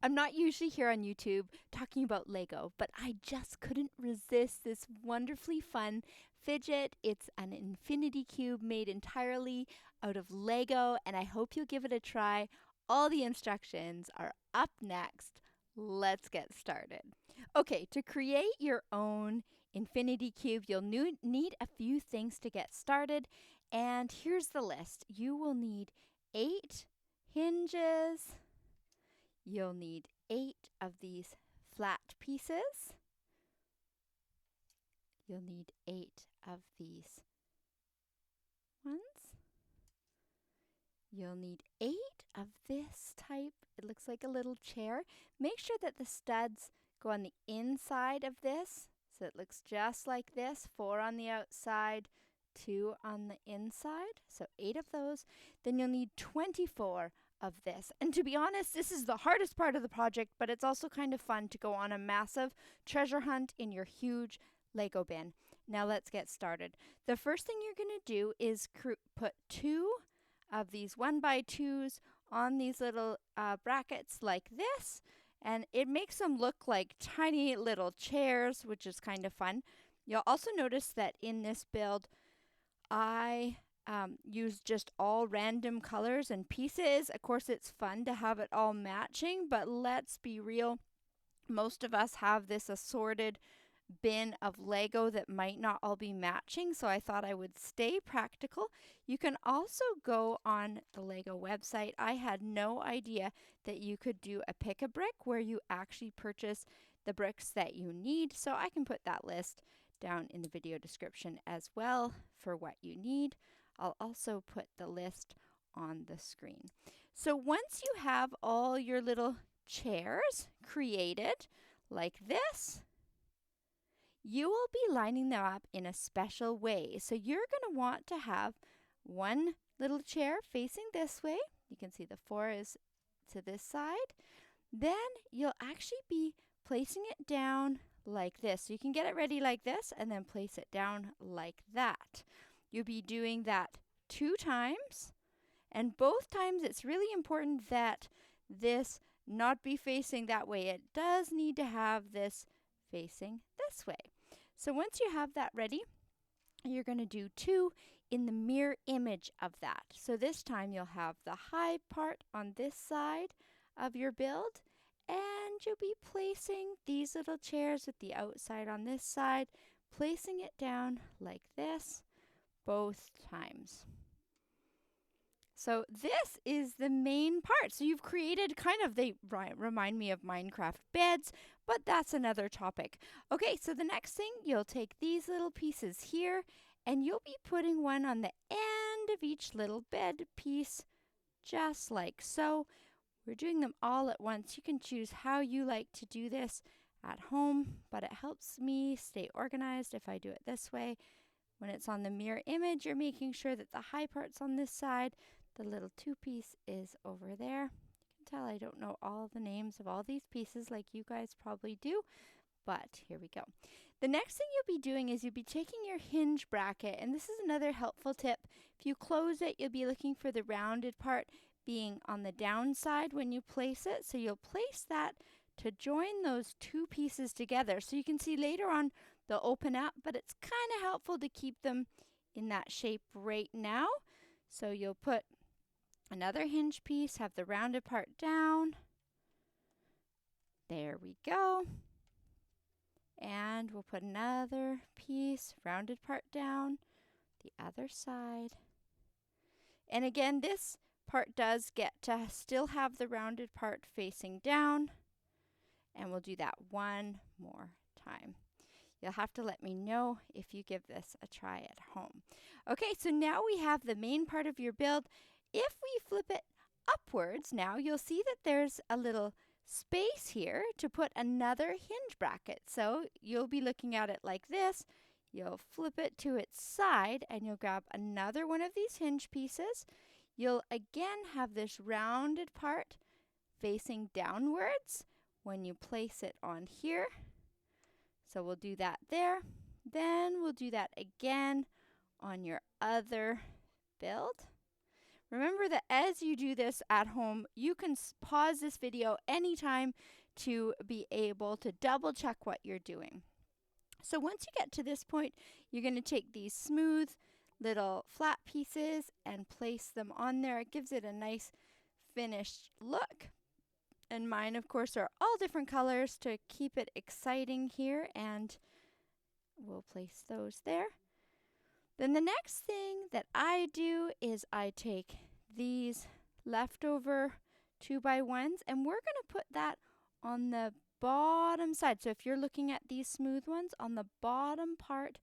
I'm not usually here on YouTube talking about Lego, but I just couldn't resist this wonderfully fun fidget. It's an infinity cube made entirely out of Lego, and I hope you'll give it a try. All the instructions are up next. Let's get started. Okay, to create your own infinity cube, you'll need a few things to get started, and here's the list. You will need 8 hinges. You'll need 8 of these flat pieces. You'll need 8 of these ones. You'll need 8 of this type. It looks like a little chair. Make sure that the studs go on the inside of this, so it looks just like this. 4 on the outside, 2 on the inside. So 8 of those. Then you'll need 24 of this. And to be honest, this is the hardest part of the project, but it's also kind of fun to go on a massive treasure hunt in your huge Lego bin. Now let's get started. The first thing you're going to do is put 2 of these 1x2s on these little brackets like this, and it makes them look like tiny little chairs, which is kind of fun. You'll also notice that in this build I use just all random colors and pieces. Of course, it's fun to have it all matching, but let's be real, most of us have this assorted bin of Lego that might not all be matching, so I thought I would stay practical. You can also go on the Lego website. I had no idea that you could do a pick-a-brick where you actually purchase the bricks that you need, so I can put that list down in the video description as well for what you need. I'll also put the list on the screen. So once you have all your little chairs created like this, you will be lining them up in a special way. So you're going to want to have one little chair facing this way. You can see the 4 is to this side. Then you'll actually be placing it down like this. So you can get it ready like this and then place it down like that. You'll be doing that 2 times. And both times it's really important that this not be facing that way. It does need to have this facing this way. So once you have that ready, you're going to do 2 in the mirror image of that. So this time you'll have the high part on this side of your build, and you'll be placing these little chairs with the outside on this side, placing it down like this both times. So this is the main part. So you've created kind of, they remind me of Minecraft beds, but that's another topic. Okay, so the next thing, you'll take these little pieces here, and you'll be putting one on the end of each little bed piece, just like so. We're doing them all at once. You can choose how you like to do this at home, but it helps me stay organized if I do it this way. When it's on the mirror image, you're making sure that the high part's on this side. The little 2-piece is over there. You can tell I don't know all the names of all these pieces like you guys probably do, but here we go. The next thing you'll be doing is you'll be taking your hinge bracket, and this is another helpful tip. If you close it, you'll be looking for the rounded part being on the downside when you place it. So you'll place that to join those 2 pieces together. So you can see later on they'll open up, but it's kind of helpful to keep them in that shape right now. So you'll put another hinge piece, have the rounded part down. There we go. And we'll put another piece, rounded part down, the other side. And again, this part does get to still have the rounded part facing down. And we'll do that one more time. You'll have to let me know if you give this a try at home. Okay, so now we have the main part of your build. If we flip it upwards now, you'll see that there's a little space here to put another hinge bracket. So you'll be looking at it like this. You'll flip it to its side and you'll grab another one of these hinge pieces. You'll again have this rounded part facing downwards when you place it on here. So we'll do that there. Then we'll do that again on your other build. Remember that as you do this at home, you can pause this video anytime to be able to double check what you're doing. So once you get to this point, you're going to take these smooth little flat pieces and place them on there. It gives it a nice finished look. And mine, of course, are all different colors to keep it exciting here, and we'll place those there. Then the next thing that I do is I take these leftover 2x1s, and we're going to put that on the bottom side. So if you're looking at these smooth ones, on the bottom part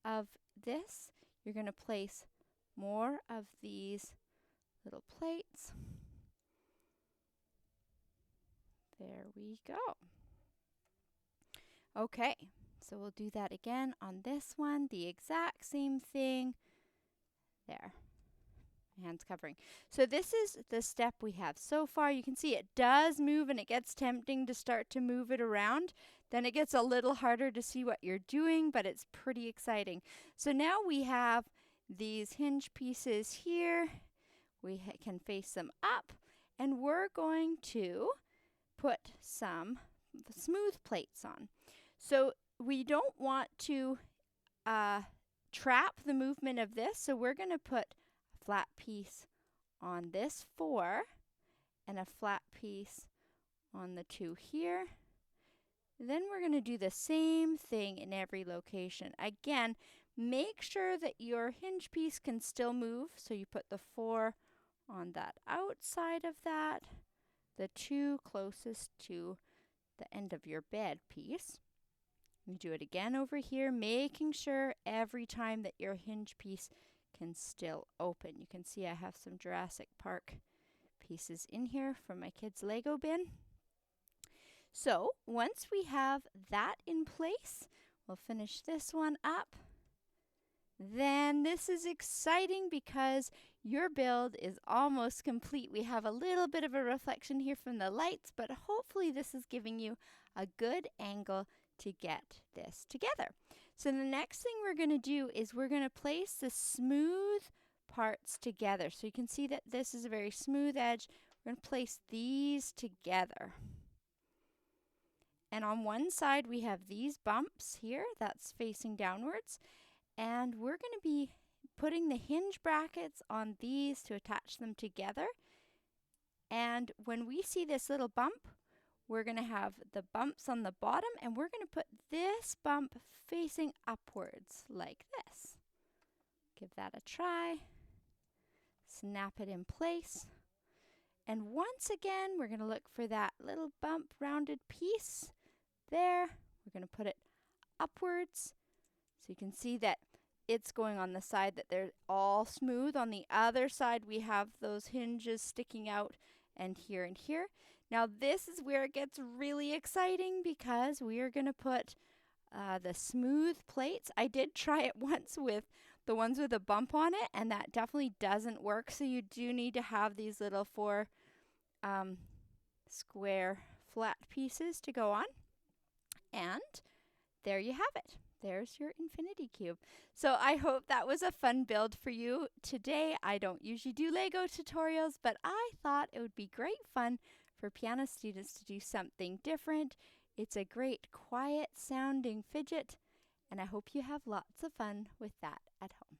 of this, you're going to place more of these little plates. There we go. Okay, so we'll do that again on this one, the exact same thing. There. Hands covering. So this is the step we have so far. You can see it does move, and it gets tempting to start to move it around. Then it gets a little harder to see what you're doing, but it's pretty exciting. So now we have these hinge pieces here. We can face them up, and we're going to put some smooth plates on. So we don't want to trap the movement of this, so we're going to put a flat piece on this 4 and a flat piece on the 2 here. Then we're going to do the same thing in every location. Again, make sure that your hinge piece can still move, so you put the 4 on that outside of that, the 2 closest to the end of your bed piece. You do it again over here, making sure every time that your hinge piece can still open. You can see I have some Jurassic Park pieces in here from my kids' Lego bin. So once we have that in place, we'll finish this one up. Then this is exciting because your build is almost complete. We have a little bit of a reflection here from the lights, but hopefully this is giving you a good angle to get this together. So the next thing we're going to do is we're going to place the smooth parts together. So you can see that this is a very smooth edge. We're going to place these together. And on one side we have these bumps here that's facing downwards. And we're going to be putting the hinge brackets on these to attach them together. And when we see this little bump, we're going to have the bumps on the bottom, and we're going to put this bump facing upwards like this. Give that a try. Snap it in place. And once again, we're going to look for that little bump rounded piece there. We're going to put it upwards. So you can see that it's going on the side that they're all smooth. On the other side, we have those hinges sticking out and here and here. Now this is where it gets really exciting because we are going to put the smooth plates. I did try it once with the ones with a bump on it, and that definitely doesn't work. So you do need to have these little 4 square flat pieces to go on. And there you have it. There's your infinity cube. So I hope that was a fun build for you today. I don't usually do Lego tutorials, but I thought it would be great fun for piano students to do something different. It's a great quiet sounding fidget, and I hope you have lots of fun with that at home.